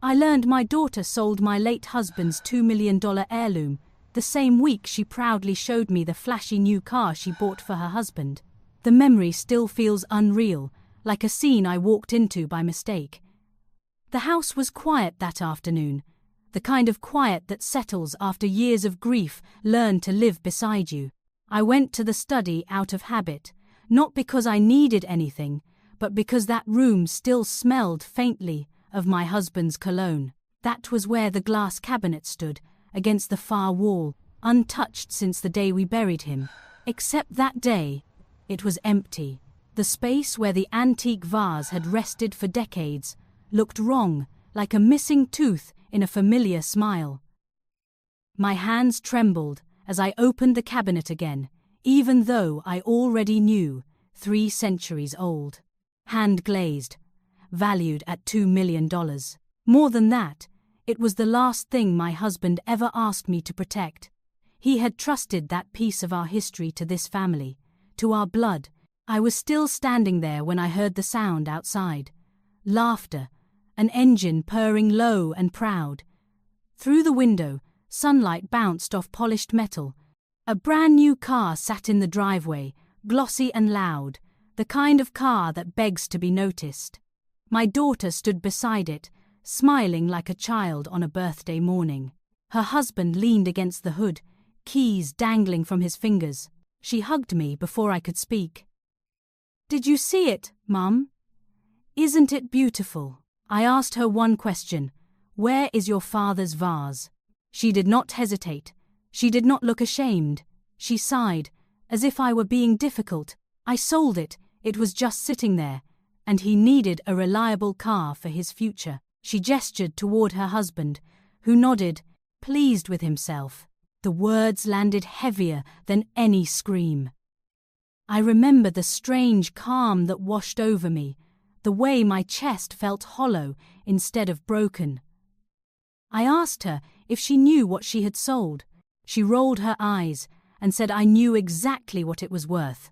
I learned my daughter sold my late husband's $2 million heirloom the same week she proudly showed me the flashy new car she bought for her husband. The memory still feels unreal, like a scene I walked into by mistake. The house was quiet that afternoon, the kind of quiet that settles after years of grief learn to live beside you. I went to the study out of habit, not because I needed anything, but because that room still smelled faintly of my husband's cologne. That was where the glass cabinet stood, against the far wall, untouched since the day we buried him. Except that day, it was empty. The space where the antique vase had rested for decades looked wrong, like a missing tooth in a familiar smile. My hands trembled as I opened the cabinet again, even though I already knew, 3 centuries old. Hand glazed, valued at $2 million. More than that, it was the last thing my husband ever asked me to protect. He had trusted that piece of our history to this family, to our blood. I was still standing there when I heard the sound outside. Laughter, an engine purring low and proud. Through the window, sunlight bounced off polished metal. A brand new car sat in the driveway, glossy and loud, the kind of car that begs to be noticed. My daughter stood beside it, smiling like a child on a birthday morning. Her husband leaned against the hood, keys dangling from his fingers. She hugged me before I could speak. "Did you see it, Mum? Isn't it beautiful?" I asked her one question. "Where is your father's vase?" She did not hesitate. She did not look ashamed. She sighed, as if I were being difficult. "I sold it. It was just sitting there, and he needed a reliable car for his future." She gestured toward her husband, who nodded, pleased with himself. The words landed heavier than any scream. I remember the strange calm that washed over me, the way my chest felt hollow instead of broken. I asked her if she knew what she had sold. She rolled her eyes and said I knew exactly what it was worth.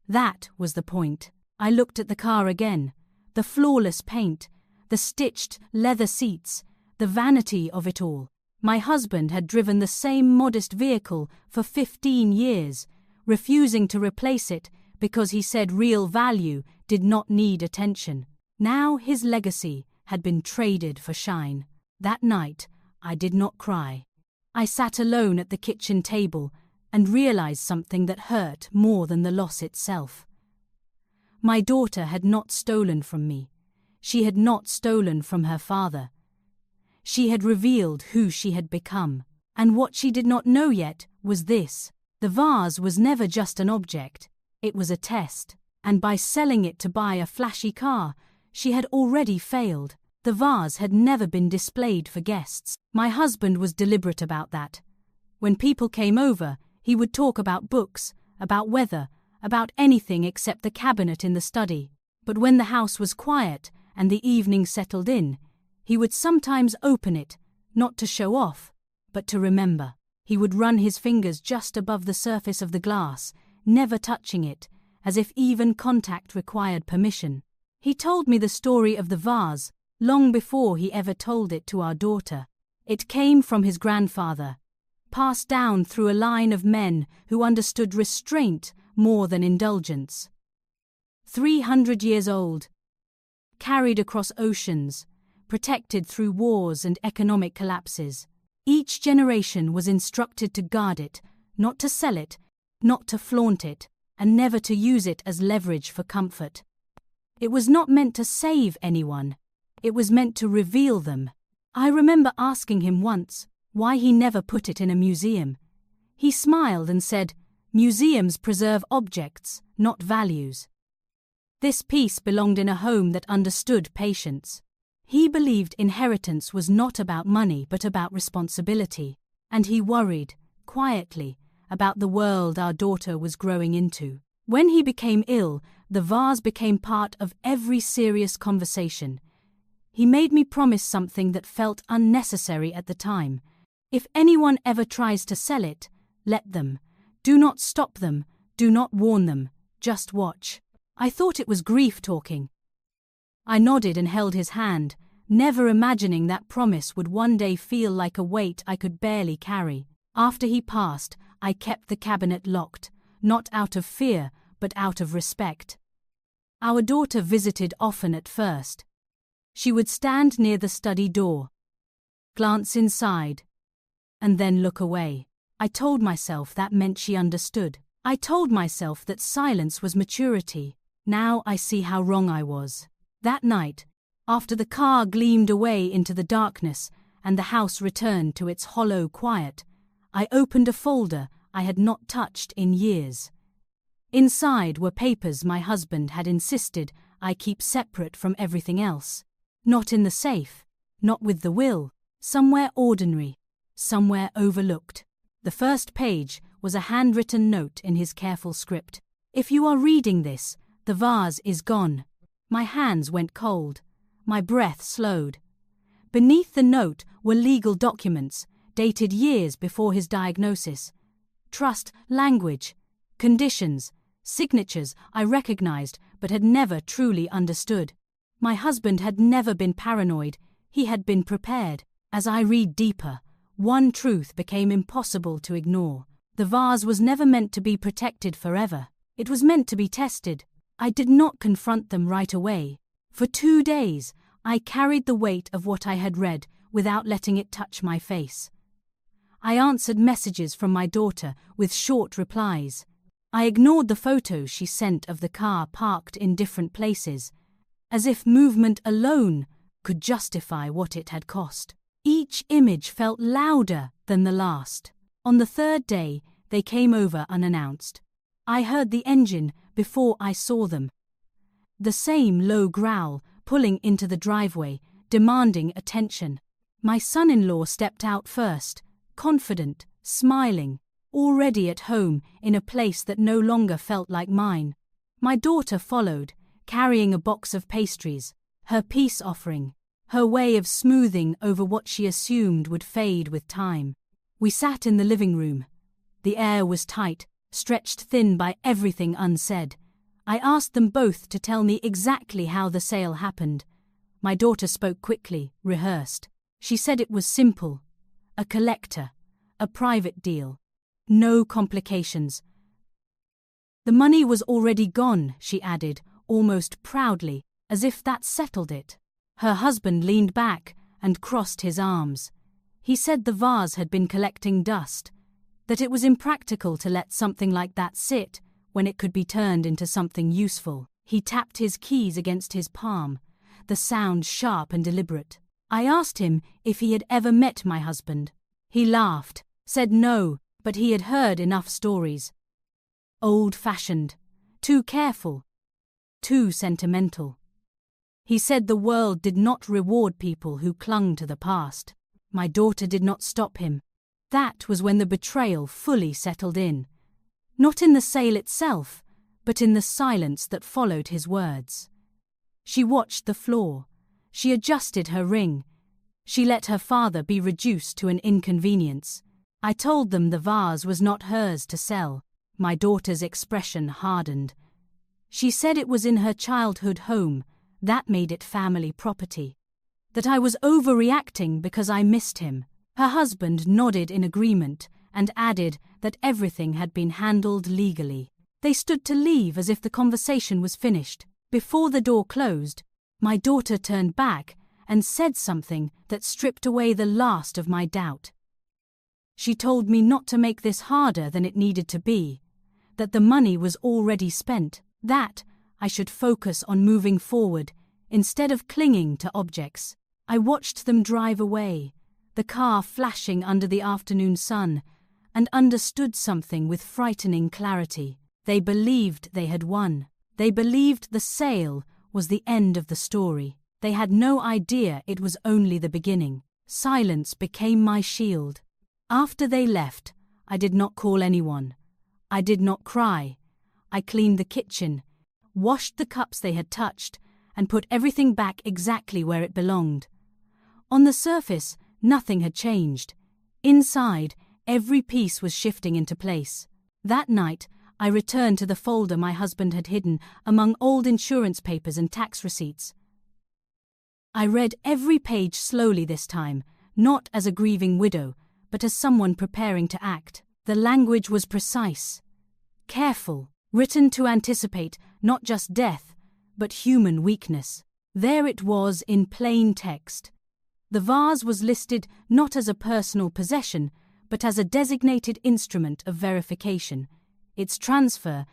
That was the point. I looked at the car again, the flawless paint, the stitched leather seats, the vanity of it all. My husband had driven the same modest vehicle for 15 years, refusing to replace it because he said real value did not need attention. Now his legacy had been traded for shine. That night, I did not cry. I sat alone at the kitchen table and realized something that hurt more than the loss itself. My daughter had not stolen from me. She had not stolen from her father. She had revealed who she had become. And what she did not know yet was this. The vase was never just an object. It was a test. And by selling it to buy a flashy car, she had already failed. The vase had never been displayed for guests. My husband was deliberate about that. When people came over, he would talk about books, about weather, about anything except the cabinet in the study. But when the house was quiet and the evening settled in, he would sometimes open it, not to show off, but to remember. He would run his fingers just above the surface of the glass, never touching it, as if even contact required permission. He told me the story of the vase long before he ever told it to our daughter. It came from his grandfather, passed down through a line of men who understood restraint more than indulgence. 300 years old, carried across oceans, protected through wars and economic collapses. Each generation was instructed to guard it, not to sell it, not to flaunt it, and never to use it as leverage for comfort. It was not meant to save anyone. It was meant to reveal them. I remember asking him once why he never put it in a museum. He smiled and said, "Museums preserve objects, not values." This piece belonged in a home that understood patience. He believed inheritance was not about money but about responsibility, and he worried, quietly, about the world our daughter was growing into. When he became ill, the vase became part of every serious conversation. He made me promise something that felt unnecessary at the time. If anyone ever tries to sell it, let them. Do not stop them, do not warn them, just watch. I thought it was grief talking. I nodded and held his hand, never imagining that promise would one day feel like a weight I could barely carry. After he passed, I kept the cabinet locked, not out of fear, but out of respect. Our daughter visited often at first. She would stand near the study door, glance inside, and then look away. I told myself that meant she understood. I told myself that silence was maturity. Now I see how wrong I was. That night, after the car gleamed away into the darkness and the house returned to its hollow quiet, I opened a folder I had not touched in years. Inside were papers my husband had insisted I keep separate from everything else. Not in the safe, not with the will, somewhere ordinary, somewhere overlooked. The first page was a handwritten note in his careful script. If you are reading this, the vase is gone. My hands went cold. My breath slowed. Beneath the note were legal documents, dated years before his diagnosis. Trust, language, conditions, signatures I recognized but had never truly understood. My husband had never been paranoid, he had been prepared. As I read deeper, one truth became impossible to ignore. The vase was never meant to be protected forever. It was meant to be tested. I did not confront them right away. For 2 days, I carried the weight of what I had read without letting it touch my face. I answered messages from my daughter with short replies. I ignored the photos she sent of the car parked in different places, as if movement alone could justify what it had cost. Each image felt louder than the last. On the third day, they came over unannounced. I heard the engine before I saw them. The same low growl pulling into the driveway, demanding attention. My son-in-law stepped out first, confident, smiling, already at home in a place that no longer felt like mine. My daughter followed, carrying a box of pastries, her peace offering, her way of smoothing over what she assumed would fade with time. We sat in the living room. The air was tight, stretched thin by everything unsaid. I asked them both to tell me exactly how the sale happened. My daughter spoke quickly, rehearsed. She said it was simple. A collector. A private deal. No complications. The money was already gone, she added, almost proudly, as if that settled it. Her husband leaned back and crossed his arms. He said the vase had been collecting dust, that it was impractical to let something like that sit when it could be turned into something useful. He tapped his keys against his palm, the sound sharp and deliberate. I asked him if he had ever met my husband. He laughed, said no, but he had heard enough stories. Old-fashioned, too careful, too sentimental. He said the world did not reward people who clung to the past. My daughter did not stop him. That was when the betrayal fully settled in. Not in the sale itself, but in the silence that followed his words. She watched the floor. She adjusted her ring. She let her father be reduced to an inconvenience. I told them the vase was not hers to sell. My daughter's expression hardened. She said it was in her childhood home. That made it family property. That I was overreacting because I missed him. Her husband nodded in agreement and added that everything had been handled legally. They stood to leave as if the conversation was finished. Before the door closed, my daughter turned back and said something that stripped away the last of my doubt. She told me not to make this harder than it needed to be, that the money was already spent, that I should focus on moving forward instead of clinging to objects. I watched them drive away, the car flashing under the afternoon sun, and understood something with frightening clarity. They believed they had won. They believed the sale was the end of the story. They had no idea it was only the beginning. Silence became my shield. After they left, I did not call anyone. I did not cry. I cleaned the kitchen, washed the cups they had touched, and put everything back exactly where it belonged. On the surface, nothing had changed. Inside, every piece was shifting into place. That night, I returned to the folder my husband had hidden among old insurance papers and tax receipts. I read every page slowly this time, not as a grieving widow, but as someone preparing to act. The language was precise, careful, written to anticipate not just death, but human weakness. There it was in plain text. The vase was listed not as a personal possession, but as a designated instrument of verification. Its transfer,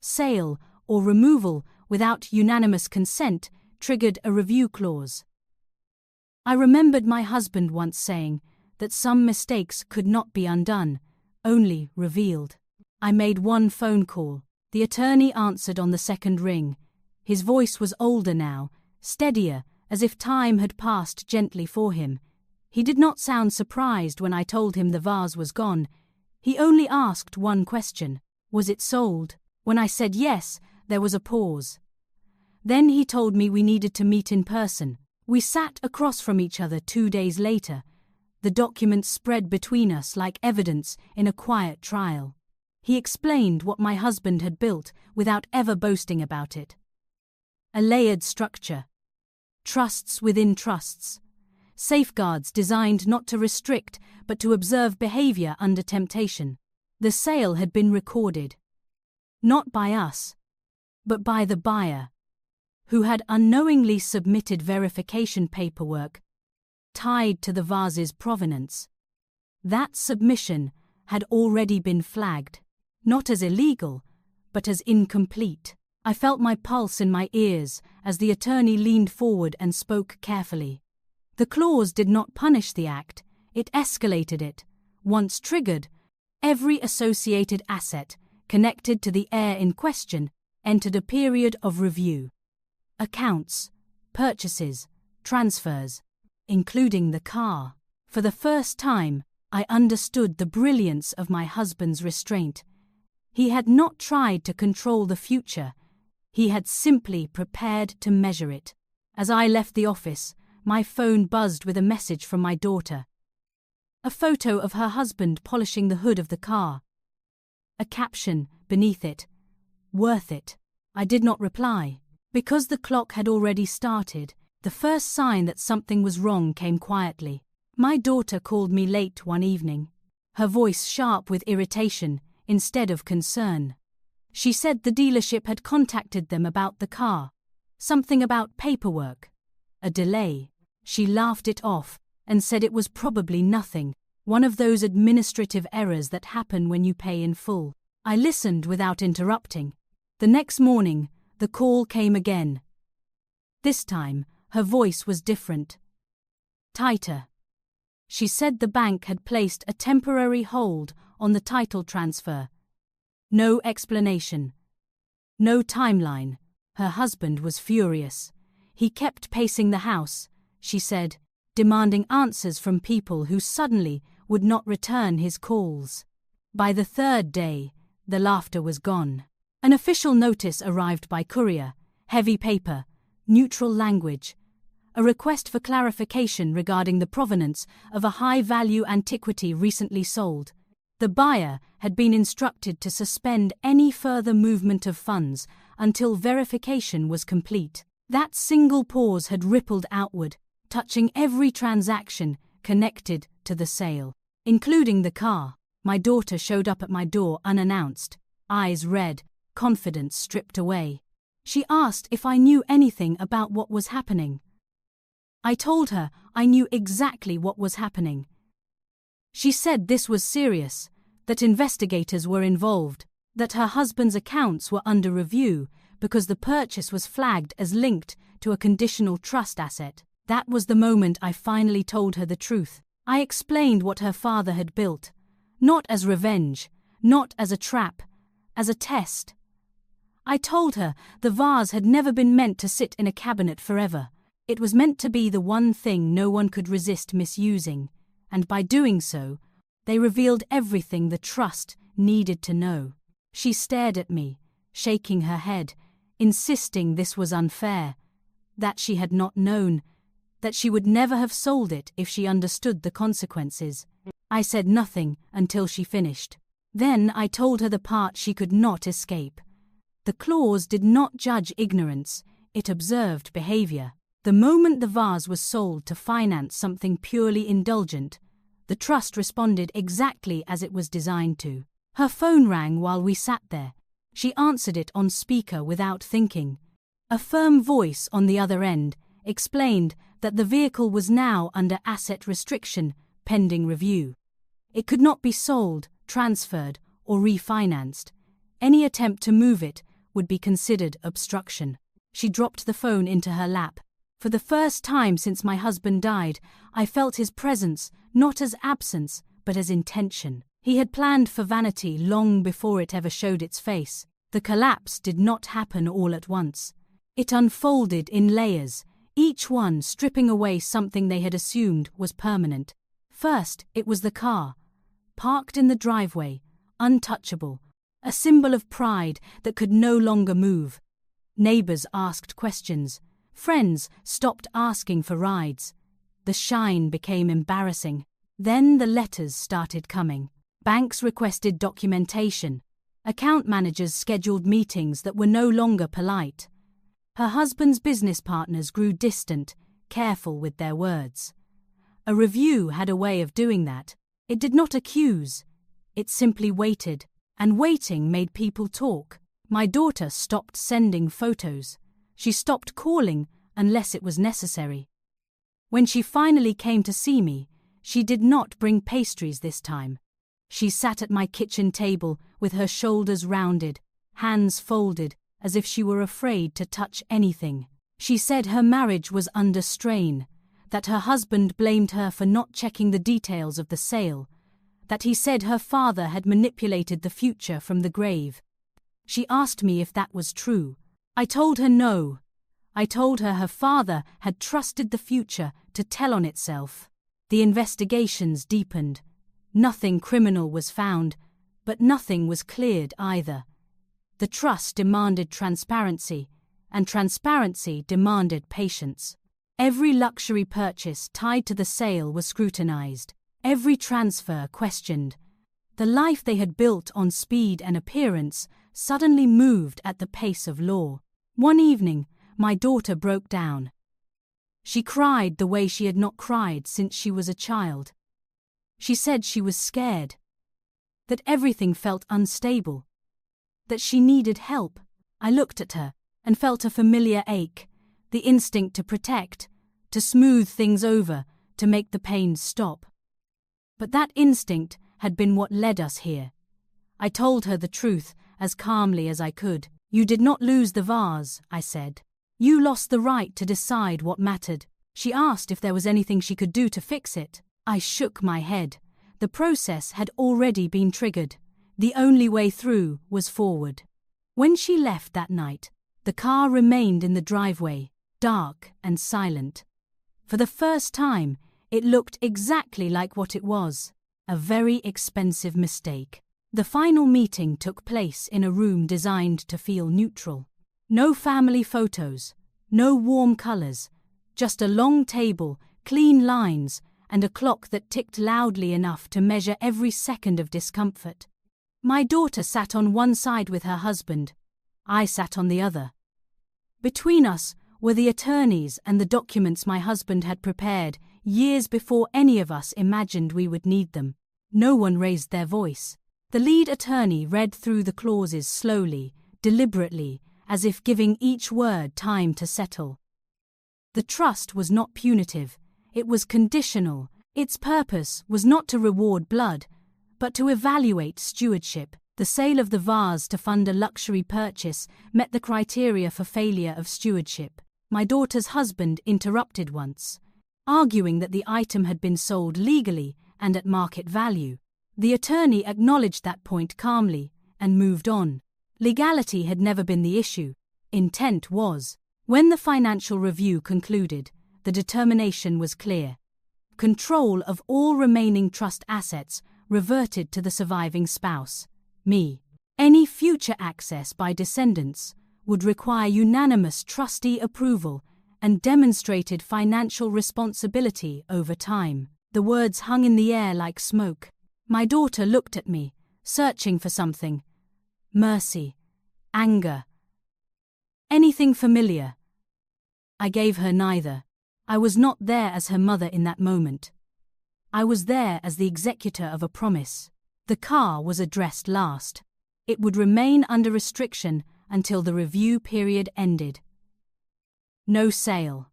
sale, or removal without unanimous consent triggered a review clause. I remembered my husband once saying that some mistakes could not be undone, only revealed. I made one phone call. The attorney answered on the second ring. His voice was older now, steadier, as if time had passed gently for him. He did not sound surprised when I told him the vase was gone. He only asked one question: was it sold? When I said yes, there was a pause. Then he told me we needed to meet in person. We sat across from each other 2 days later. The documents spread between us like evidence in a quiet trial. He explained what my husband had built without ever boasting about it. A layered structure. Trusts within trusts. Safeguards designed not to restrict but to observe behavior under temptation. The sale had been recorded. Not by us, but by the buyer, who had unknowingly submitted verification paperwork tied to the vase's provenance. That submission had already been flagged, not as illegal, but as incomplete. I felt my pulse in my ears as the attorney leaned forward and spoke carefully. The clause did not punish the act, it escalated it. Once triggered, every associated asset connected to the heir in question entered a period of review. Accounts, purchases, transfers, including the car. For the first time, I understood the brilliance of my husband's restraint. He had not tried to control the future. He had simply prepared to measure it. As I left the office, my phone buzzed with a message from my daughter. A photo of her husband polishing the hood of the car. A caption beneath it, "Worth it." I did not reply. Because the clock had already started, the first sign that something was wrong came quietly. My daughter called me late one evening, her voice sharp with irritation instead of concern. She said the dealership had contacted them about the car, something about paperwork, a delay. She laughed it off and said it was probably nothing, one of those administrative errors that happen when you pay in full. I listened without interrupting. The next morning, the call came again. This time, her voice was different. Tighter. She said the bank had placed a temporary hold on the title transfer. No explanation. No timeline. Her husband was furious. He kept pacing the house, she said, demanding answers from people who suddenly would not return his calls. By the third day, the laughter was gone. An official notice arrived by courier, heavy paper, neutral language, a request for clarification regarding the provenance of a high-value antiquity recently sold. The buyer had been instructed to suspend any further movement of funds until verification was complete. That single pause had rippled outward, touching every transaction connected to the sale, including the car. My daughter showed up at my door unannounced, eyes red, confidence stripped away. She asked if I knew anything about what was happening. I told her I knew exactly what was happening. She said this was serious, that investigators were involved, that her husband's accounts were under review because the purchase was flagged as linked to a conditional trust asset. That was the moment I finally told her the truth. I explained what her father had built, not as revenge, not as a trap, as a test. I told her the vase had never been meant to sit in a cabinet forever. It was meant to be the one thing no one could resist misusing, and by doing so, they revealed everything the trust needed to know. She stared at me, shaking her head, insisting this was unfair, that she had not known, that she would never have sold it if she understood the consequences. I said nothing until she finished. Then I told her the part she could not escape. The clause did not judge ignorance, it observed behavior. The moment the vase was sold to finance something purely indulgent, the trust responded exactly as it was designed to. Her phone rang while we sat there. She answered it on speaker without thinking. A firm voice on the other end explained that the vehicle was now under asset restriction, pending review. It could not be sold, transferred, or refinanced. Any attempt to move it would be considered obstruction. She dropped the phone into her lap. For the first time since my husband died, I felt his presence not as absence, but as intention. He had planned for vanity long before it ever showed its face. The collapse did not happen all at once. It unfolded in layers, each one stripping away something they had assumed was permanent. First, it was the car, parked in the driveway, untouchable, a symbol of pride that could no longer move. Neighbors asked questions. Friends stopped asking for rides. The shine became embarrassing. Then the letters started coming. Banks requested documentation. Account managers scheduled meetings that were no longer polite. Her husband's business partners grew distant, careful with their words. A review had a way of doing that. It did not accuse. It simply waited, and waiting made people talk. My daughter stopped sending photos. She stopped calling unless it was necessary. When she finally came to see me, she did not bring pastries this time. She sat at my kitchen table with her shoulders rounded, hands folded, as if she were afraid to touch anything. She said her marriage was under strain, that her husband blamed her for not checking the details of the sale, that he said her father had manipulated the future from the grave. She asked me if that was true. I told her no. I told her her father had trusted the future to tell on itself. The investigations deepened. Nothing criminal was found, but nothing was cleared either. The trust demanded transparency, and transparency demanded patience. Every luxury purchase tied to the sale was scrutinized, every transfer questioned. The life they had built on speed and appearance suddenly moved at the pace of law. One evening, my daughter broke down. She cried the way she had not cried since she was a child. She said she was scared, that everything felt unstable, that she needed help. I looked at her and felt a familiar ache, the instinct to protect, to smooth things over, to make the pain stop. But that instinct had been what led us here. I told her the truth as calmly as I could. You did not lose the vase, I said. You lost the right to decide what mattered. She asked if there was anything she could do to fix it. I shook my head. The process had already been triggered. The only way through was forward. When she left that night, the car remained in the driveway, dark and silent. For the first time, it looked exactly like what it was, a very expensive mistake. The final meeting took place in a room designed to feel neutral. No family photos, no warm colors, just a long table, clean lines, and a clock that ticked loudly enough to measure every second of discomfort. My daughter sat on one side with her husband. I sat on the other. Between us were the attorneys and the documents my husband had prepared years before any of us imagined we would need them. No one raised their voice. The lead attorney read through the clauses slowly, deliberately, as if giving each word time to settle. The trust was not punitive, it was conditional. Its purpose was not to reward blood, but to evaluate stewardship. The sale of the vase to fund a luxury purchase met the criteria for failure of stewardship. My daughter's husband interrupted once, arguing that the item had been sold legally and at market value. The attorney acknowledged that point calmly and moved on. Legality had never been the issue. Intent was. When the financial review concluded, the determination was clear. Control of all remaining trust assets reverted to the surviving spouse, me. Any future access by descendants would require unanimous trustee approval and demonstrated financial responsibility over time. The words hung in the air like smoke. My daughter looked at me, searching for something. Mercy, anger, anything familiar. I gave her neither. I was not there as her mother in that moment. I was there as the executor of a promise. The car was addressed last. It would remain under restriction until the review period ended. No sale,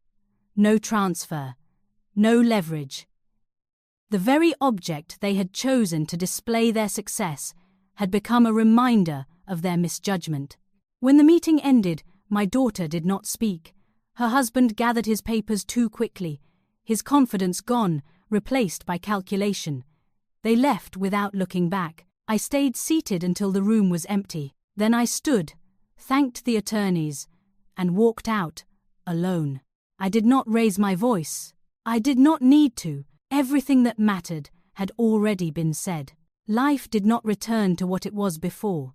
no transfer, no leverage. The very object they had chosen to display their success had become a reminder of their misjudgment. When the meeting ended, my daughter did not speak. Her husband gathered his papers too quickly, his confidence gone, replaced by calculation. They left without looking back. I stayed seated until the room was empty. Then I stood, thanked the attorneys, and walked out, alone. I did not raise my voice. I did not need to. Everything that mattered had already been said. Life did not return to what it was before.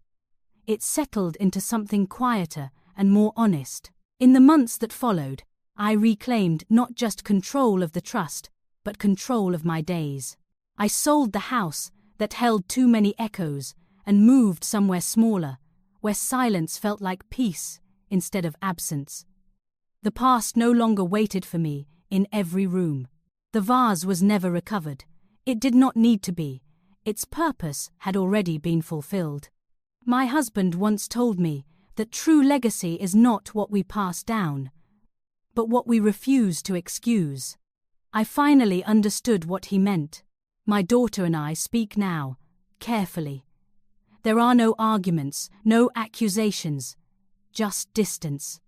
It settled into something quieter and more honest. In the months that followed, I reclaimed not just control of the trust, but control of my days. I sold the house that held too many echoes and moved somewhere smaller, where silence felt like peace instead of absence. The past no longer waited for me in every room. The vase was never recovered. It did not need to be. Its purpose had already been fulfilled. My husband once told me that true legacy is not what we pass down, but what we refuse to excuse. I finally understood what he meant. My daughter and I speak now, carefully. There are no arguments, no accusations, just distance.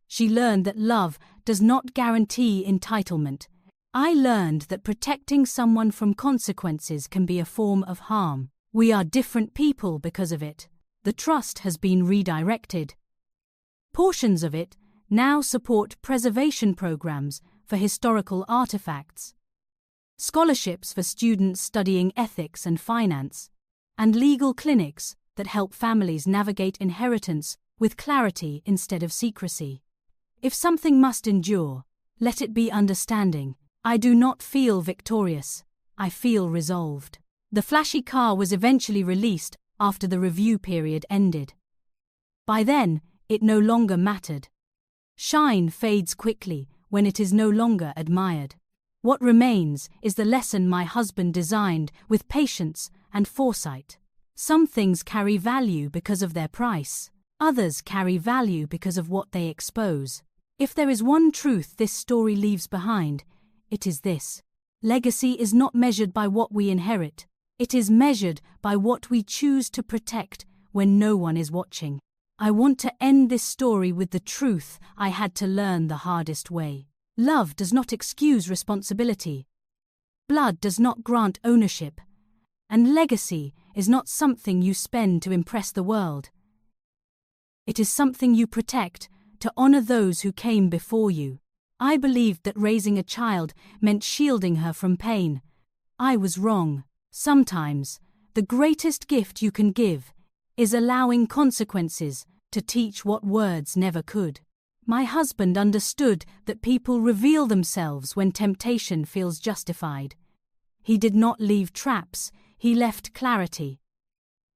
She learned that love does not guarantee entitlement. I learned that protecting someone from consequences can be a form of harm. We are different people because of it. The trust has been redirected. Portions of it now support preservation programs for historical artifacts, scholarships for students studying ethics and finance, and legal clinics that help families navigate inheritance with clarity instead of secrecy. If something must endure, let it be understanding. I do not feel victorious. I feel resolved. The flashy car was eventually released after the review period ended. By then, it no longer mattered. Shine fades quickly when it is no longer admired. What remains is the lesson my husband designed with patience and foresight. Some things carry value because of their price. Others carry value because of what they expose. If there is one truth this story leaves behind, it is this: legacy is not measured by what we inherit. It is measured by what we choose to protect when no one is watching. I want to end this story with the truth I had to learn the hardest way. Love does not excuse responsibility. Blood does not grant ownership. And legacy is not something you spend to impress the world. It is something you protect to honor those who came before you. I believed that raising a child meant shielding her from pain. I was wrong. Sometimes, the greatest gift you can give is allowing consequences to teach what words never could. My husband understood that people reveal themselves when temptation feels justified. He did not leave traps, he left clarity.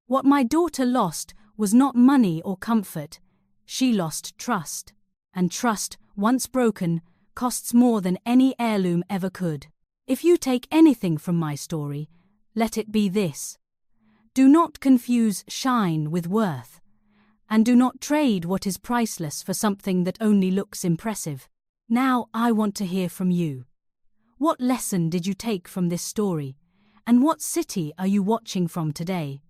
What my daughter lost was not money or comfort. She lost trust. And trust, once broken, costs more than any heirloom ever could. If you take anything from my story, let it be this: do not confuse shine with worth, and do not trade what is priceless for something that only looks impressive. Now I want to hear from you. What lesson did you take from this story, and what city are you watching from today?